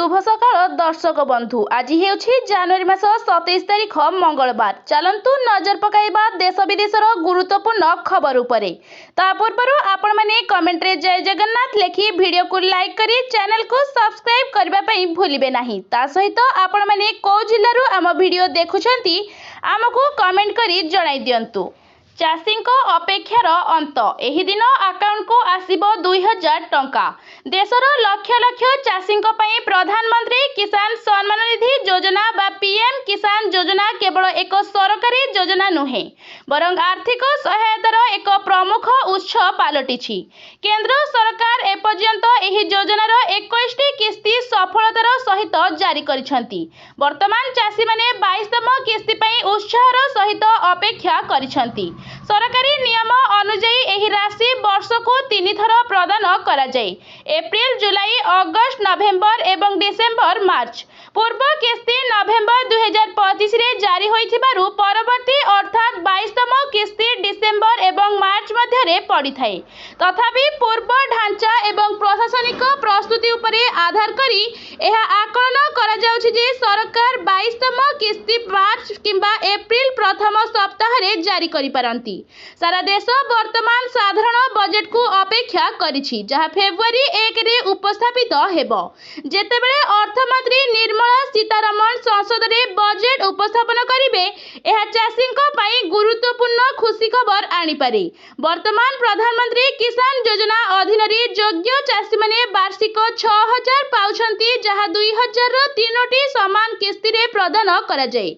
शुभ सकाळ दर्शक बंधु। आज हेउछि जनवरी मास 27 तारिख मंगलवार। चलंतु नजर पकाइबा देश विदेशर गुरुत्वपूर्ण खबर उपरे। ता पूर्व आपण माने कमेंट रे जय जगन्नाथ लिखि वीडियो को लाइक करी चैनल को सब्सक्राइब करबा पई भूलिबे नाही। ता सहित आपण माने को जिल्लारु आम वीडियो देखुछंती आमको कमेंट करी जणाई दियंतु। चाषीको अपेक्षार अंत एही दिन अकाउंट को आसीबो 2000 टंका। देशर लक्ष लक्ष चाषीको पई प्रधानमंत्री किसान सम्मान निधि योजना बा पीएम किसान योजना केवल एक सरकारी योजना नुहे बरं आर्थिक सहायतार एक प्रमुख उत्स पालटिछि। केंद्र सरकार एपर्यंत एही योजनार 21टी किस्ती सफलतार सहित जारी करिसंती। वर्तमान चाषी माने 22तम किस्ती पई उत्साहर सहित अपेक्षा करिसंती। सरकारी नियम अनुଯାयी एही राशि वर्ष को 3 थर प्रदान करा जाए। एप्रिल जुलाई अगस्त नवेम्बर एवं डिसेम्बर मार्च। पूर्व किस्ती नवेम्बर 2025 रे जारी होइथिबारु परवर्ती अर्थात 22तम किस्ती डिसेम्बर एवं मार्च मध्य रे पड़ी थाए। तथापि पूर्व ढांचा एवं प्रशासनिक प्रस्तुति उपरे आधार करी एहा आकलन करा जाउछि जे सरकार 22तम किस्ती मार्च किंबा एप्रिल प्रथम सप्ताह रे जारी करि पारंती। सारा देश वर्तमान साधारण बजेट को अपेक्षा करिछि जहा फेब्रुआरी 1 रे उपस्थापित हेबो। जेतेबेले अर्थमंत्री निर्मला सीतारमण संसद रे बजेट उपस्थापन करिवे एहा चाषीको पई गुरुत्वपूर्ण खुशी खबर आनी पारे। वर्तमान प्रधानमंत्री किसान योजना अधीन रे योग्य चाषी माने वार्षिक 6000 पाउछंती जहा 2000 रो 3टी समान किस्ती रे प्रदान करा जाय।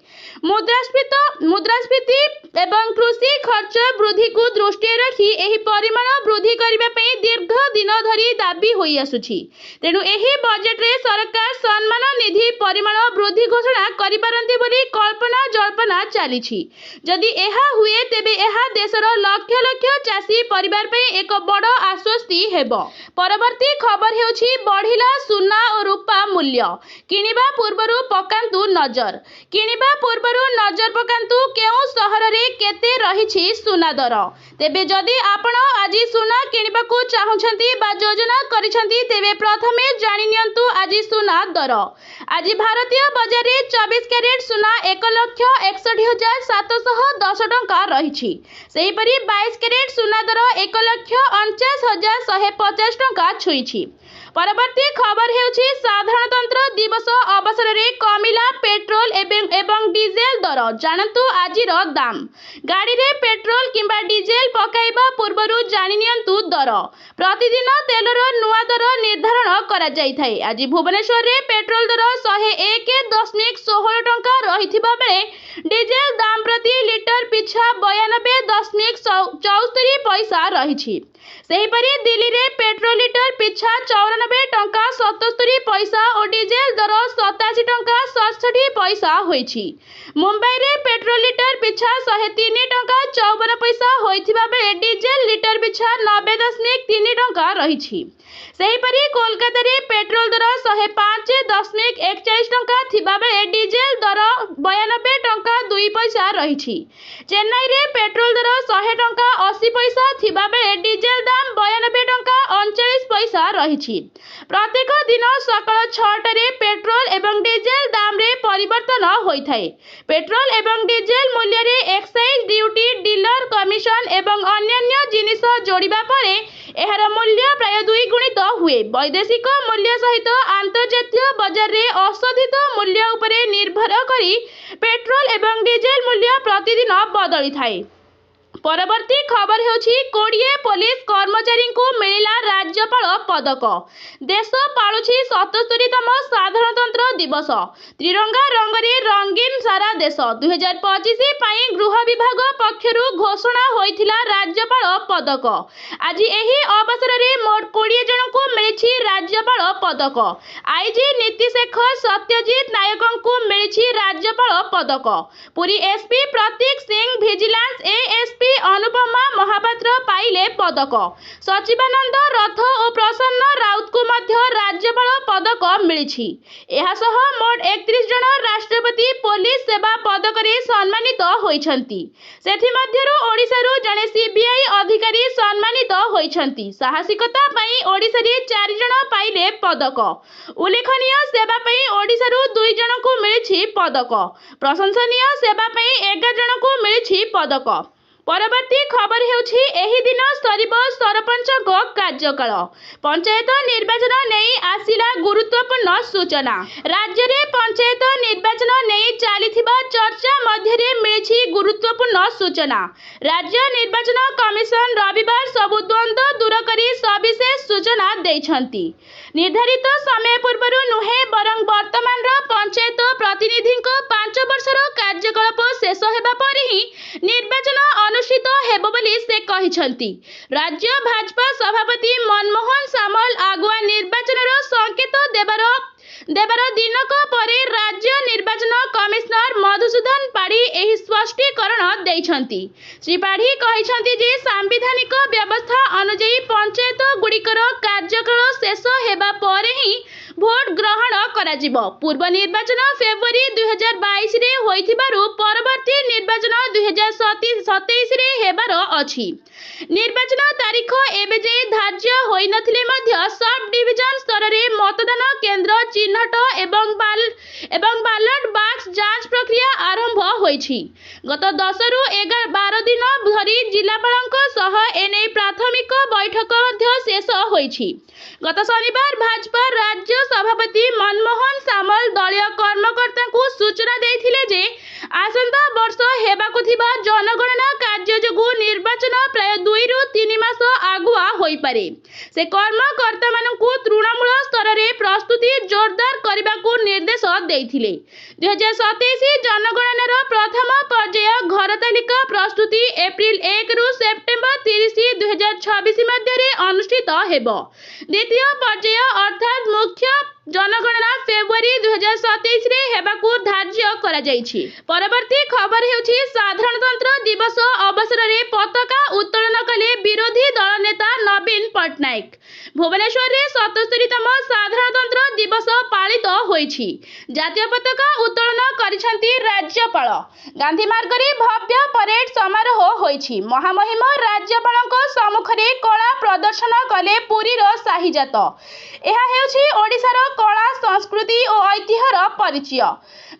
मुद्रास्फीति एवं कृषि खर्च वृद्धि को दृष्टि रखी एही परिमाण वृद्धि करबा पई दीर्घ दिन धरी दाबी होई आसुछि। तेनु एही बजेट रे सरकार सम्मान निधि परिमाण वृद्धि घोषणा करि पारंती बोली कल्पना जल्पना चालिछि। जदि एहा हुए तेबे एहा देशर लक्ष लक्ष चाषी परिवार पई एक बड़ आश्वस्ति हेबो। परवर्ती खबर हेउछि बढ़िला सुना और रूपा मूल्य। किनिबा पूर्वरु पकांतु नजर। किनिबा पूर्वरु नजर पकांतु केउ सहर रे केते रहिछि सुना दर। तेबे जदि आपण आज सुना किनिबा को चाहुछंती बा योजना करिछंती तेबे प्रथमे जानि नियंतु आज सुना दर। आज भारतीय बाजार रे 24 कैरेट सुना 1,61,710 टंका रहिछि। सेही परि 22 कैरेट सुना दर 1,49,150 टंका छुइछि। परवर्ती खबर हेउछि साधारणतंत्र दिवस अवसर रे कमिला पेट्रोल एवं डीजेल दर। जानतु आजिर दाम। गाड़ी रे पेट्रोल किंबा डीजेल पकाइबा पूर्वरु जानि नियंतु दर। प्रतिदिन तेलर नुआ दर निर्धारण करा जाई थाए। आज भुवनेश्वर रे पेट्रोल दर 101.16 टंका रहिथिबा बेले डीजेल दाम प्रति लिटर पिछा 92.74 पैसा रहिछि। सेही परि दिल्ली रे पेट्रोल लिटर पिछा 94 टंका 77 पैसा और डीजेल दर 87 टंका 67 पैसा होइछि। मुंबई रे पेट्रोल लिटर पिछा 103 टंका 54 पैसा होइथिबा बेले डीजेल लिटर पिछा 90.3 टंका रहिछि। सेही परि कोलकाता रे पेट्रोल दर 105.41 टंका थिबा बेले डीजेल दर 92 टंका 2 पैसा रहिछि। चेन्नई रे पेट्रोल दर 100 टंका 80 पैसा थिबा बेले डीजेल दाम 92 टंका 39 पैसा रहिछि। प्रत्येक दिन सकाळ 6 रे पेट्रोल एवं डीजेल दाम रे परिवर्तन होइथाय। पेट्रोल एवं डीजेल मूल्य रे एक्साइज ड्यूटी डीलर कमिशन एवं अन्य जिनिस जोड़िबा परे एहार मूल्य प्राय 2 गुणित हुए। वैदेशिक मूल्य सहित अंतर्जातीय बाजार रे असोधित मूल्य उपरे निर्भर करी पेट्रोल एवं डीजेल मूल्य प्रतिदिन बदली थाए। परवर्ती खबर हेउछि 20 पुलिस कर्मचारी को मिलिला राज्यपाल पदक। देश पालुछि 77तम साधारणतंत्र दिवस। त्रिरंगा रंग रे रंगीन सारा देश। 2025 पई गृह विभाग पक्षरु घोषणा होइथिला राज्यपाल पदक। आज एही अवसर रे मोट 20 जन को मिलिछि राज्यपाल पदक। आईजी नीतिशेखर सत्यजीत नायक को मिलिछि राज्यपाल पदक। Puri SP Pratik Singh vigilance ASP SP Anupama Mahapatra पाइले पदक। सचिवानंद रथ और प्रसन्न राउत को मध्य राज्यपाल पदक मिली। एहासह मोट 31 जन राष्ट्रपति पुलिस सेवा पदक सम्मानित होइछंती। सेथिमध्यरु ओडिशारु जने सीबीआई अधिकारी सम्मानित होइछंती। साहसिकता पई ओडिशारे 4 जन पाइले पदक। उल्लेखनीय सेवा पई ओडिशारु 2 जन को मिली पदक। प्रशंसनीय सेवा पई 11 जन को मिली पदक। परवर्ती खबर हेउछि एही दिन सरिब सरपंच कार्यकाल। पंचायत निर्वाचन नहीं आसिला गुरुत्वपूर्ण सूचना। राज्य रे पंचायत निर्वाचन नहीं चलिथिबा चर्चा मध्यरे मिलिछि गुरुत्वपूर्ण सूचना। राज्य निर्वाचन कमिशन रविवार सबु द्वंद्व दूर करी सविशेष सूचना दैछंती। निर्धारित समय पूर्व नुहे बरं वर्तमान पंचायत प्रतिनिधि 5 वर्षर कार्यकलाप शेष हेबा पर ही निर्वाचन अनुष्ठित हेबो बोली से कहिसंती। राज्य भाजपा सभापति मनमोहन सामल आगुआ निर्वाचन संकेत देवर दिनक परे राज्य निर्वाचन कमिशनर मधुसूदन पाढ़ी एही स्पष्टीकरण दैछंती। श्री पाढ़ी कहिसंती जे सांविधानिक व्यवस्था अनुଯାयी पंचायत गुड़िकर कार्यकाल शेष हेबा परे ही भोट ग्रहण कराजिबो। पूर्व निर्वाचन फेब्रुआरी 2022 रे होइथिबारु परवर्ती निर्वाचन 2027 रे हेबार अछि। निर्वाचन तारीख एबे जे धार्य होई नथिले मध्य सब डिविजन स्तर रे मतदान केंद्र चिन्हट एवं बालट बॉक्स जांच प्रक्रिया आरंभ होइछि। गत 10 रु 12 दिन धरी जिलापालक सह एने प्राथमिक बैठक मध्य शेष होइछि। गत शनिवार भाजपा राज्य सभापति मनमोहन सामल दलीय कर्मकर्ता को सूचना देथिले जे आसंता वर्ष हेबाकु थिबा जनगणना कार्य जोगु निर्वाचन प्राय 2 रु 3 मास आगुआ होई पारे। से कर्मकर्ता मानकु तृणमूल स्तर रे प्रस्तुति जोरदार करबाकू निर्देश देथिले। 2027 जनगणनार प्रथम पर्याय घर तालिका प्रस्तुति एप्रिल 1 रु सेप्टेम्बर 30 2026 मध्य अनुष्ठित हेबो। द्वितीय पर्याय अर्थात मुख्य जनगणना फेब्रुआरी 2027 रे हेबाकू धार्य करा जाइछि। परवर्ती खबर हेउछि साधारणतंत्र दिवस अवसर रे पताका उत्तोलन कले विरोधी दल नेता नवीन पटनायक। भुवनेश्वर रे 77तम साधारणतंत्र दिवस पालित होइछि। जातीय पताका उत्तोलन करिसंती राज्यपाल। गांधी मार्ग रे भव्य परेड समारोह होइछि। महामहिम राज्यपालक सम्मुख रे कला प्रदर्शन कले पुरी रो साहिजात। एहा हेउछि ओडिसार कला संस्कृति और ऐतिह्यर परिचय।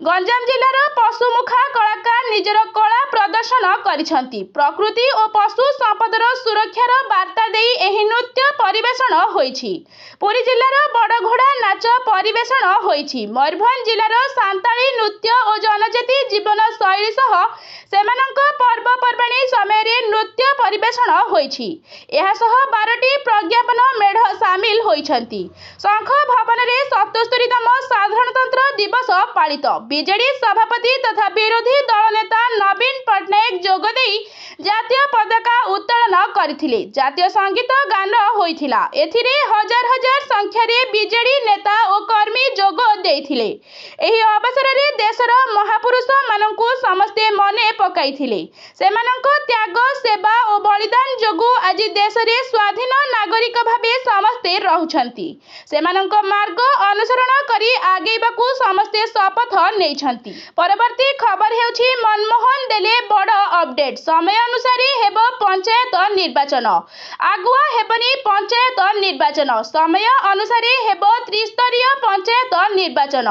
गंजाम जिलार पशुमुखा कलाकार निजर कला प्रदर्शन करिसंती। प्रकृति और पशु संपदर सुरक्षार वार्ता देई एही नृत्य परिवेषण होइछि। पुरी जिलार बड़घोड़ा नाच परिवेषण होइछि। मयूरभंज जिलार सांताली नृत्य और जनजाति जीवन शैली सह सेमानक पर्वपर्वाणी समय रे नृत्य परिवेषण होइछि। एहा सह 12टी प्रज्ञापन मेढ सामिल होइछंती। शंख भवन रे 77तम साधारणतंत्र दिवस पालित। बीजेडी सभापति तथा विरोधी दल नेता नवीन पटनायक जोगदेई जातीय पताका उत्तोलन करथिले। जातीय संगीत गान होइथिला। एथिरे हजार हजार संख्या रे बीजेडी नेता और कर्मी जोग देइथिले। एही अवसर रे देशर महापुरुष मानकु समस्ते मने पकाइथिले। सेमानक त्याग सेवा और बलिदान जोगु आज देश रे स्वाधीन नागरिक भाबे समस्ते रहुछंती। सेमानक मार्ग अनुसरण करी आगेबाकू समस्ते शपथ नेइछंती। परवर्ती खबर हेउछि मनमोहन देले बड़ अपडेट। समय अनुसार हेबो पंचायत निर्वाचन। आगुआ हेबनी पंचायत निर्वाचन। समय अनुसार हेबो त्रिस्तरीय पंचायत निर्वाचन।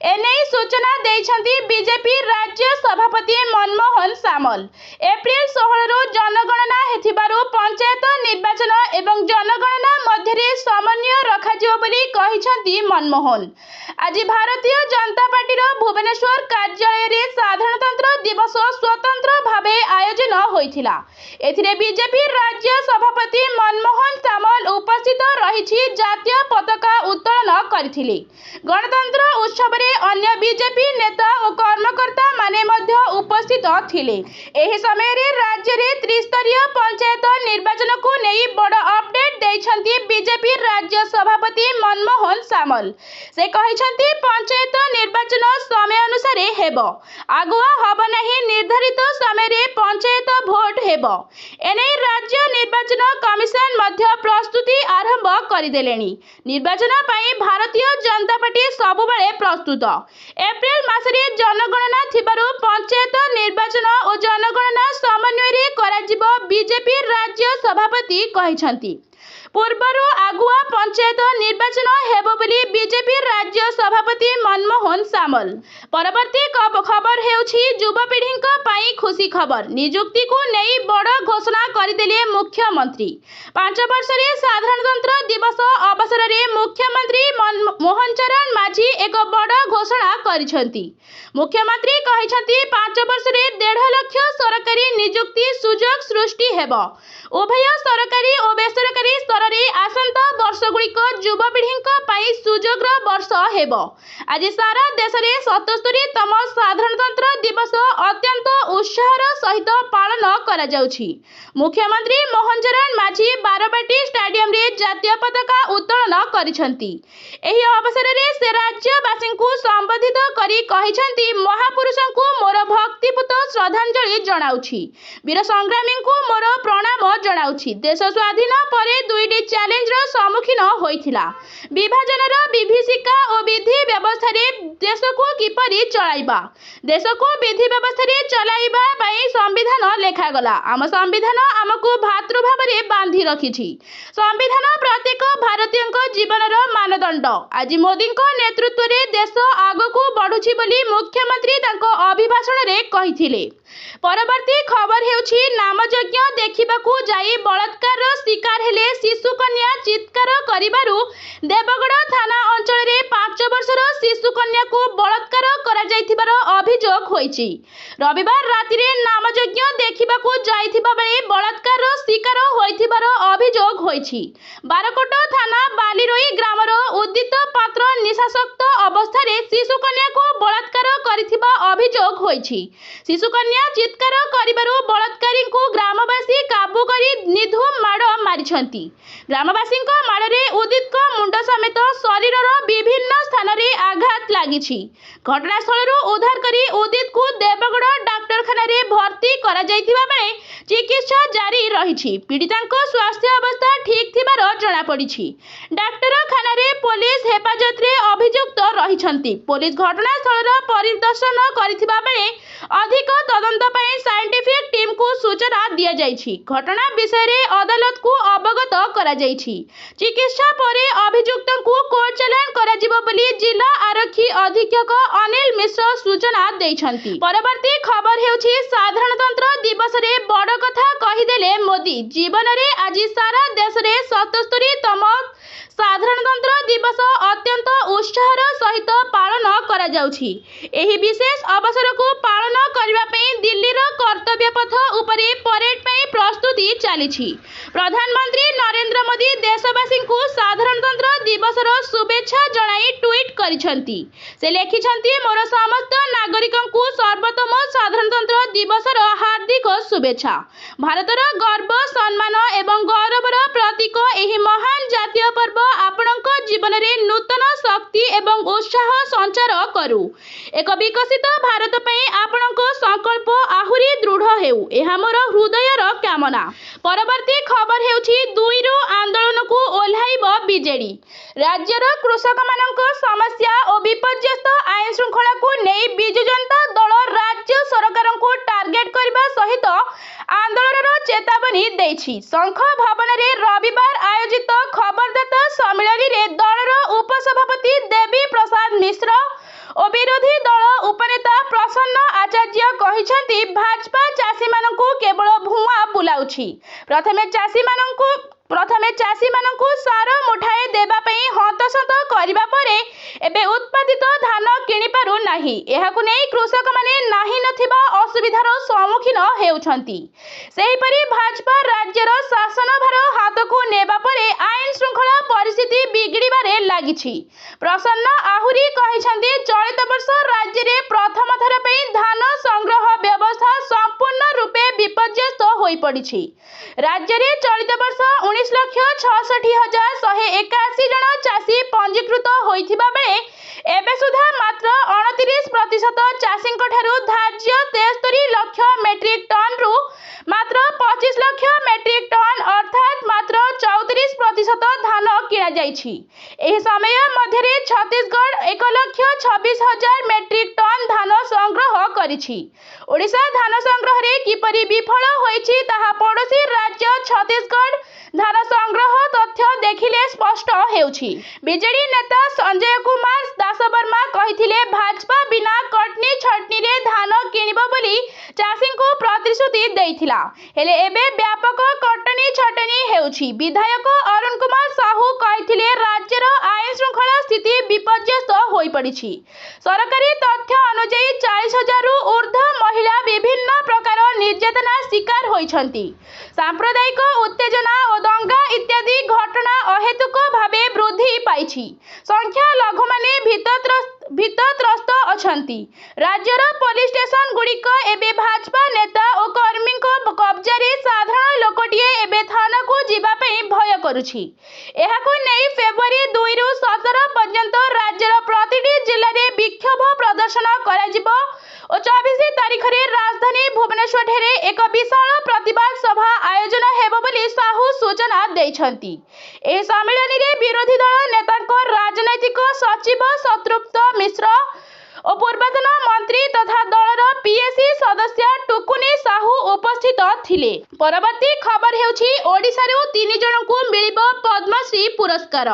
एने सूचना देइछंती बीजेपी राज्य सभापति मनमोहन सामल। एप्रिल 16 रु जनगणना हेथिबारु पंचायत निर्वाचन एवं जनगणना मध्यरे समन्वय रखाजिबो बोली कहिसंती मनमोहन। आज भारतीय जनता पार्टी भुवनेश्वर कार्यालय रे साधारणतंत्र दिवस स्वतंत्र भावे आयोजन होइथिला। एथिरे बीजेपी राज्य सभापति मनमोहन सामल उपस्थित रहिछि जातीय पताका उत्तोलन करथिले। गणतंत्र उत्सव रे अन्य बीजेपी नेता और कर्मकर्ता माने मध्य उपस्थित थिले। एही समय रे राज्य रे त्रिस्तरीय पंचायत निर्वाचन को नेई बड़ अपडेट दैछंती କହିଛନ୍ତି ବିଜେପି ରାଜ୍ୟ ସଭାପତି मनमोहन सामल। से କହିଛନ୍ତି पंचायत निर्वाचन समय अनुसार हेब, आगुआ हब नहीं, निर्धारित समय पंचायत भोट हेब। एने राज्य निर्वाचन कमिशन मध्य प्रस्तुति आरंभ करदेलेनी। निर्वाचन पाई भारतीय जनता पार्टी सबुबले प्रस्तुत। एप्रिल मासरे जनगणना थिबारु पंचायत निर्वाचन और जनगणना समन्वय कराजिबो बीजेपी राज्य सभापति कहिसंती। पूर्वरु आगुआ पंचायत निर्वाचन हेबो बोली बीजेपी राज्य सभापति मनमोहन सामल। परवर्ती खबर हेउछि युवपीढ़ीक पाई खुशी खबर। नियुक्ति को नहीं बड़ घोषणा करदेले मुख्यमंत्री। 5 वर्ष रे साधारणतंत्र दिवस अवसर रे मुख्यमंत्री मोहन चरण माझी एक बड़ घोषणा करिसंती। मुख्यमंत्री कहिसंती 5 वर्ष रे 1.5 लाख सरकारी नियुक्ति सुजोग सृष्टि हेबो। उभय सरकारी और बेसरकारी स्तर रे आसंता वर्षगुड़िक युवपीढ़ीक पाई सुजोगर वर्ष हेबो। आज सारा देश रे 77तम साधारणतंत्र दिवस अत्यंत उत्साहर सहित पालन करा जाउछि। मुख्यमंत्री मोहन चरण माझी बारबाटी स्टेडियम रे जातीय पताका उत्तोलन करिसंती। एही अवसर रे से राज्यवासी को संबोधित करी कहिसंती महापुरुषଙ୍କୁ मोर भक्तिपूत श्रद्धांजलि जणाउछि। वीर संग्रामी को मोर प्रणाम जणाउछि। देश स्वाधीन परे दुईटी चैलेंज रो सम्मुखीन होइथिला। विभाजनर विभीषिका और विधि व्यवस्था रे देश को किपरि चलाइबा, देश को विधि व्यवस्था रे चलाइबा पई संविधान लेखा गला। आम संविधान आमको भातृभाव रे बांधी रखिछि। संविधान प्रत्येक भारतीयक जीवनर मानदंड। आज मोदी नेतृत्व रे देश आगको बढ़ुछि बोली मुख्यमंत्री तांको अभिभाषण रे कहिथिले। परवर्ती खबर हेउछि नामयज्ञ देखिबाकू जाई बलात्कार शिकार हेले शिशु कन्या चित्कार करिबारु देवगढ़ थाना अंचल रे 5 वर्षर शिशु कन्या को बलात्कार करा जाइथिबार अभियोग होइछि। रविवार राति रे नामयज्ञ देखिबाकू जाइथिबा बेले बलात्कार शिकार होइथिबार अभियोग होइछि। बारकोट थाना बालीरोई ग्रामर उदित पात्र निशासक्त अवस्था रे शिशु कन्या को बलात्कार करिथिबा अभियोग होइछि। शिशु कन्या चित्कार करिबारु बलात्कारी को ग्रामवासी काबू करी निधुम माड़ मारिछंती। ग्रामवासी माड़ रे उदित को मुंड समेत शरीरर विभिन्न स्थान रे आघात लागिछि। घटनास्थल उद्धार करी उदित को देवगढ़ डाक्तरखाना रे भर्ती करा जाइथिबा बेले चिकित्सा जारी रहिछि। पीड़ितांक स्वास्थ्य अवस्था ठीक थिबार जणा पड़िछि। डाक्तरखाना रे पुलिस हेफाजत रे अभियुक्त रहिछंती। पुलिस घटनास्थल परिदर्शन करिथिबा बेले अधिक तदंत पई साइंटिफिक टीम को सूचना दिया जाइछि। घटना विषय रे अदालत को अवगत करा जाइछि। चिकित्सा परे अभियुक्त को कोर्ट चालान करा जिवो बोली जिला आरक्षी अधीक्षक अनिल मिश्र सूचना दैछंती। परवर्ती खबर हेउछि साधारणतंत्र दिवस रे बड़ कथा कहिदेले मोदी। जीवन रे आज सारा देश रे 77तम साधारणतंत्र दिवस अत्यंत उत्साहर सहित पालन करा जाउछि। एही विशेष अवसर को पालन करबा पई दिल्लीर कर्तव्य पथ उपरे परेड पई प्रस्तुति चलिछि। प्रधानमंत्री नरेंद्र मोदी देशवासी को साधारणतंत्र दिवसर शुभेच्छा जणाई ट्वीट करिसंती। से लेखिसंती मोर समस्त नागरिकों को सर्वोत्तम साधारणतंत्र दिवसर हार्दिक शुभेच्छा। भारतर गर्व सम्मान एवं गौरवर प्रतीक एही महान जातीय पर्व आपणक जीवन रे नूतन शक्ति एवं उत्साह संचार करू। एक विकसित भारत पई आपणक संकल्प आहुरी दृढ़ हेउ, एहा मोर हृदयर कामना। परवर्ती खबर हेउछि 2 रु आंदोलन को ओल्हाइब बीजेडी। राज्यर कृषक मानक समस्या और विपर्यस्त आईन श्रृंखला को नहीं बिजु जनता दल राज्य सरकार को टार्गेट करबा सहित आंदोलन चेतावनी देछि। शंख भवन रे रविवार आयोजित खबरदाता सम्मेलन रे दलर उपसभापति देवी प्रसाद मिश्र और विरोधी दल उपनेता प्रसन्न आचार्य कहिसंती भाजपा चाषी मानकू केवल भुआ बुलाउछि। प्रथमे चाषी मानकू सार मुठाए देबा पई हतसत करिबा परे एबे उत्पादित धान किनि पारु नाही। एहाकु नै कृषक माने नाही नथिबा असुविधार सम्मुखीन हेउछंती। सेहि परि भाजपा राज्यर शासन भार हातकू नेबा परे आईन श्रृंखला परिस्थिति बिगड़िबारे लागिछि। प्रसन्न आहुरी कहिसंती चलित वर्ष राज्य रे प्रथम थर पई धान संग्रह व्यवस्था संपूर्ण रूपे विपर्यस्त हो पड़ी। राज्य में चलित वर्ष 19,66,181 जन चाषी पंजीकृत होइथिबा बेले एबे सुधा मात्र 29% चाषी धार्य 73 लाख मेट्रिक टन रु मात्र 25 लाख मेट्रिक टन अर्थात मात्र 34% धान किणा जाइछि। एही समय मध्य छत्तीसगढ़ 1,26,000 मेट्रिक टन धान संग्रह करिछि। ओडिशा धान संग्रह रे किपरि विफल होइछि ताहा पड़ोसी राज्य छत्तीसगढ़ धान संग्रह तथ्य देखिले स्पष्ट हेउछि। बीजेडी नेता संजय कुमार दासवर्मा कहिथिले भाजपा बिना कटनी छटनी रे धान किनिबो बोली चाषी को प्रतिश्रुति देइथिला, हेले एबे व्यापक कटनी छटनी हेउछि। विधायक अरुण कुमार साहू कहिथिले राज्यर आईन श्रृंखला स्थिति विपर्यस्त होई पड़िछि। सरकारी तथ्य अनुसार 40,000 रु ऊर्ध्व महिला विभिन्न प्रकार निर्यातना शिकार होइछंती। सांप्रदायिक उत्तेजना और दंगा इत्यादि घटना अहेतुक भावे वृद्धि पाइछि। संख्या लघु माने भीतत्रस्त अछंती। राज्यर पुलिस स्टेशन गुड़िक एबे भाजपा नेता और कर्मी कब्जा रे साधारण लोकटिए एबे थाना को जीवा पई भय करुछि। एहाको नै फेब्रुआरी 2 रु 17 पर्यंत राज्यर प्रतिटी जिल्ला रे विक्षोभ प्रदर्शन करा जिवो और 24 तारीख रे राजधानी भुवनेश्वर ठेरे एक विशाल प्रतिवाद सभा आयोजन हेबो बोली साहू सूचना दैछंती। ए सम्मेलन रे विरोधी दल नेतांक राजनैतिक सचिव शत्रुघ्न मिश्र और पूर्वतन मंत्री तथा दलर पीएसी सदस्य टुकुनी साहू उपस्थित थिले। परवर्ती खबर हेउछि ओडिशा रो 3 जनकू मिलिबो पद्मश्री पुरस्कार।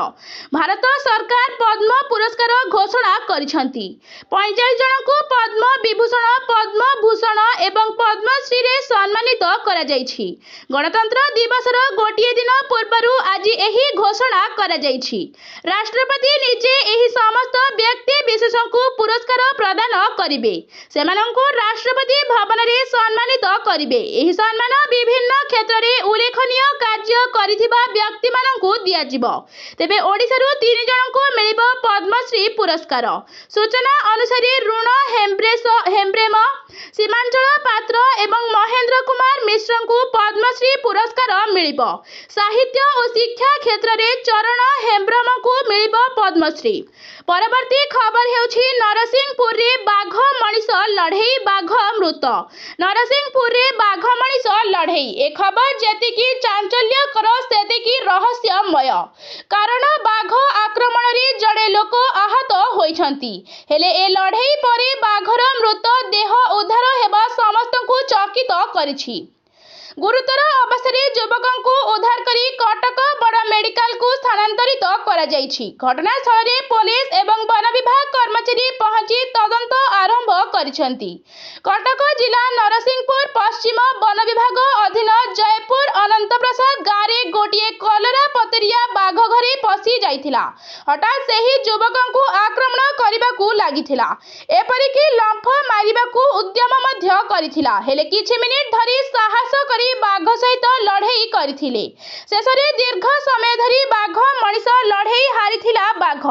भारत सरकार पद्म पुरस्कार घोषणा करिसंती। 45 जनकू पद्म विभूषण, पद्म भूषण एवं पद्मश्री रे सम्मानित करा जाइछि। गणतंत्र दिवसर गोटिए दिन पूर्वरु आज एही घोषणा करा जाइछि। राष्ट्रपति निजे एही समस्त व्यक्ति विशेषको पुरस्कार प्रदान करिवे। सेमानंकु राष्ट्रपति भवन रे सम्मानित करिवे। एही सम्मान विभिन्न क्षेत्र रे उल्लेखनीय कार्य करिथिबा व्यक्ति मानंकु दिया जिवो। तेबे ओडिसा रो 3 जनकु मिलिबो पद्मश्री पुरस्कार। सूचना अनुसार ऋण हेम्ब्रेम, सीमांचल पात्र एवं महेंद्र कुमार मिश्रंकु पद्मश्री पुरस्कार मिलिबो। साहित्य और शिक्षा क्षेत्र रे चरण हेम्ब्रमंकु मिलिबो पद्मश्री। परवर्ती खबर हेउछि नरसिंहपुर रे बाघ मणिष लड़ई बाघ मृत। नरसिंहपुर रे बाघ मणिष लड़ई ए खबर जेतिकी चांचल्यकर सेतिकी रहस्यमय। कारण बाघ आक्रमण रे जड़े लोक आहत होइछंती, हेले ए लड़ई परे बाघर मृत देह उद्धार हेबा समस्तଙ୍କୁ चकित करिछि। गुरुतर अवस्था युवक उद्धार करी कटक बड़ मेडिकल को स्थानांतरित करा जाइछि। घटनास्थल रे पुलिस एवं वन विभाग कर्मचारी पहुंची तदंत आरंभ करिसंती। कटक जिला नरसिंहपुर पश्चिम वन विभाग अधीन जयपुर अनंत प्रसाद गाँव रे गोटिए कलरा पतरिया बाघ घरे पसी जाइथिला। हठात सेही युवक को आक्रमण करिबाकू लागिथिला, एपरिकी लंफ मारिबाकू उद्यम मध्य करिथिला, हेले किछि मिनिट धरी साहस करी बाघ सहित लड़ई करथिले। शेषरे दीर्घ समय धरी बाघ मणिष लड़ई हारिथिला बाघ।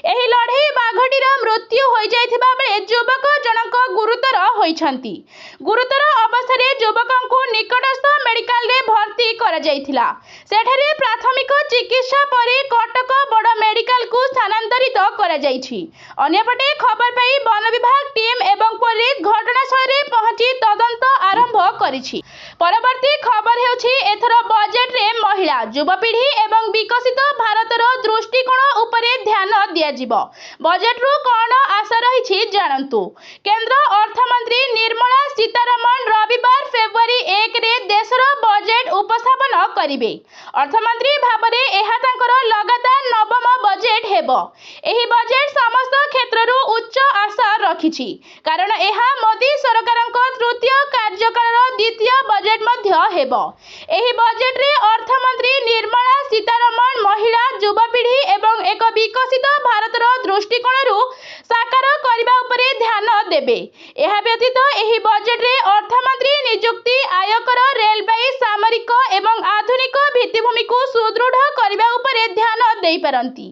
एही लड़ई बाघटीर मृत्यु होई जाइथिबा बेले युवक जनक गुरुतर होइछंती। गुरुतर अवस्था रे युवकଙ୍କୁ निकटस्थ मेडिकल रे भर्ती करा जाइथिला। सेठारे प्राथमिक चिकित्सा परे कटक बड़ मेडिकल को स्थानांतरित करा जाइछि। अन्यपटे खबर पाई वन विभाग टीम एवं पुलिस घटनास्थल रे पहुंची तदंत आरंभ करिछि। परवर्ती खबर हेउछि एथर बजेट रे महिला, युवपीढ़ी एवं विकसित भारतर दृष्टिकोण उपरे ध्यान दिया जिवो। बजेट रु कोन आशा रहिछि जानंतु। केंद्र अर्थमंत्री निर्मला सीतारमण रविवार फेब्रुआरी 1 रे देशर बजेट उपस्थापन करिवे। अर्थमंत्री भाबरे एहा तांकर लगातार नवम बजेट हेबो। एही बजेट समस्त क्षेत्र रु उच्च आशा रखिछि, कारण एहा मोदी सरकारक तृतीय कार्यकालर द्वितीय बजेट मध्य हेबो। एही बजेट रे अर्थमंत्री निर्मला सीतारमण महिला, युवपीढ़ी एवं एक विकसित भारतर दृष्टिकोण रु साकार करिबा उपरे ध्यान देबे। एहा व्यतीत एही बजेट रे अर्थमंत्री नियुक्ति, आयकर, रेलवे, सामरिक एवं आधुनिक भित्तिभूमि को सुदृढ़ करने उपरे ध्यान दे पारंती।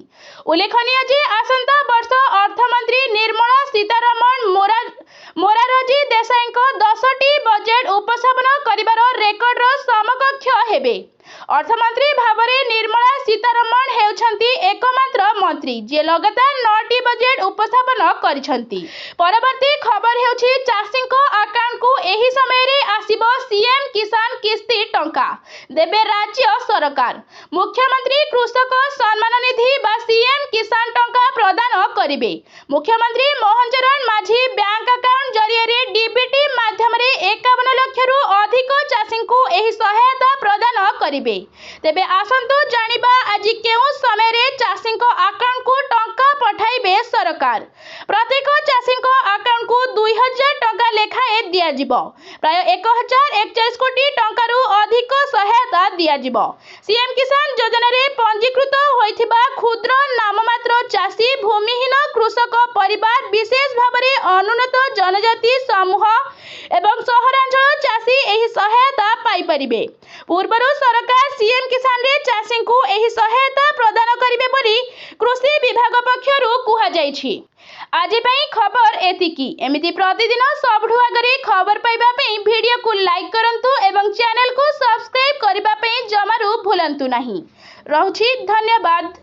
उल्लेखनीय जे आसंता वर्ष अर्थमंत्री निर्मला सीतारमण मोरारजी देसाई 10टी बजेट उपस्थापन करिवार रेकर्ड समकक्ष हेबे। अर्थमंत्री भावरे निर्मला सीतारमण हेउछंती एकमात्र मंत्री जे लगातार 9टी बजेट उपस्थापन करिसंती। परवर्ती खबर हेउछि चाषी अकाउंट को एही समय रे आसीबो सीएम किसान किस्ती टंका देबे राज्य सरकार। मुख्यमंत्री कृषक सम्मान निधि बा सीएम किसान टंका प्रदान करिवे। मुख्यमंत्री मोहन चरण माझी बैंक अकाउंट जरिए रे डीबीटी माध्यम रे 51 लाख रु अधिक चाषी को एही सहायता प्रदान करिवे। तेबे आसंतु जानिबा आज केउ समय रे चाषी अकाउंट को टंका पठाइबे सरकार। प्रत्येक चाषी अकाउंट को 2000 टंका लेखाए दिया जिवो। प्राय 1041 कोटी टंका रु अधिक सहायता दिया जिवो। सीएम किसान योजना रे पंजीकृत होइथिबा क्षुद्र नाममात्र चाषी भूमिहीन कृषक परिवार विशेष भाबरे अनुन्नत जनजाति समूह एवं सहरांचल चाषी एही सहायता पाई परिबे। पूर्वरु सरकार सीएम किसान रे चाषी को एही सहायता प्रदान करिवे परि कृषि विभाग पक्षरु कुहा जाइछि। आज पई खबर एतिकी। एमिति प्रतिदिन सबठु आगरे खबर पाइबा पई वीडियो को लाइक करंतु एवं चैनल को सब्सक्राइब करिबा पई जमारू भूलंतु नाही। रहुछि धन्यवाद।